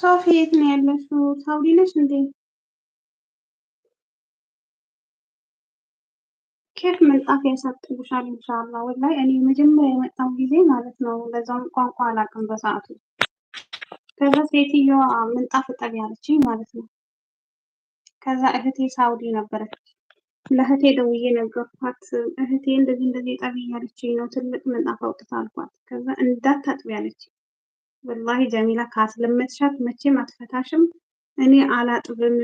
ሶፊ የት ነው ያለሽው? ሳውዲ ነሽ እንዴ? ኬፍ ምንጣፍ ያሳጥቡሻል ኢንሻአላህ። ወላሂ እኔ መጀመሪያ የመጣው ጊዜ ማለት ነው ለዛም ቋንቋ አላውቅም በሰዓቱ። ከዛ ሴትዮዋ ምንጣፍ እጠቢ አለችኝ ማለት ነው። ከዛ እህቴ ሳውዲ ነበረች። ለእህቴ ደውዬ ነገርኳት። እህቴ እንደዚህ እንደዚህ እጠቢ እያለችኝ ነው፣ ትልቅ ምንጣፍ አውጥታ አልኳት። ከዛ እንዳታጥቢ አለችኝ። ወላሂ ጀሚላ ካስለመድሻት መቼም አትፈታሽም። እኔ አላጥብም፣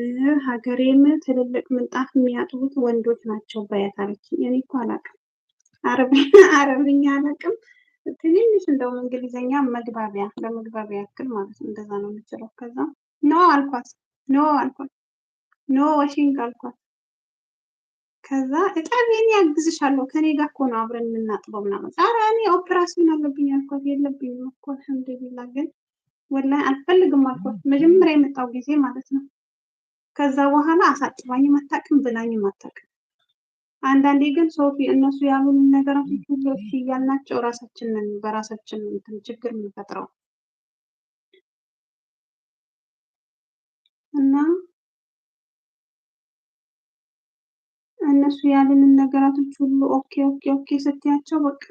ሀገሬም ትልልቅ ምንጣፍ የሚያጥቡት ወንዶች ናቸው በያት አለችኝ። እኔ እኮ አላውቅም አረብኛ አላውቅም። ትንሽ እንደውም እንግሊዘኛ መግባቢያ ለመግባቢያ ያክል ማለት ነው እንደዛ ነው የምችለው። ከዛ ኖ አልኳት፣ ኖ አልኳት፣ ኖ ዋሽንግ አልኳት። ከዛ እጠቢ እኔ ያግዝሻለሁ ከኔ ጋር እኮ ነው አብረን የምናጥበው ምናምን። ኧረ እኔ ኦፕራሲዮን አለብኝ አልኳት። የለብኝም እኮ አልሐምዱሊላህ፣ ግን ወላሂ አልፈልግም አልኳት መጀመሪያ የመጣው ጊዜ ማለት ነው። ከዛ በኋላ አሳጥባኝም አታውቅም ብላኝም አታውቅም። አንዳንዴ ግን ሶፊ እነሱ ያሉን ነገራቶች ሁሉ እሺ እያልናቸው ራሳችንን በራሳችን እንትን ችግር የምንፈጥረው እና እነሱ ያሉንን ነገራቶች ሁሉ ኦኬ ኦኬ ኦኬ ስትያቸው በቃ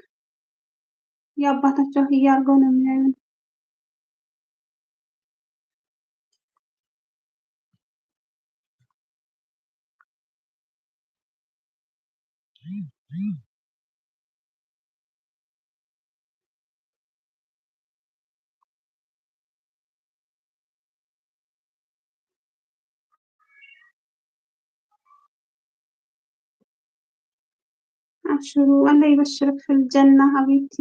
የአባታቸው አህያ አድርገው ነው የሚያዩን። አብሽሩ አላህ ይበሽርክ ፊል ጀና ሀቢብቲ።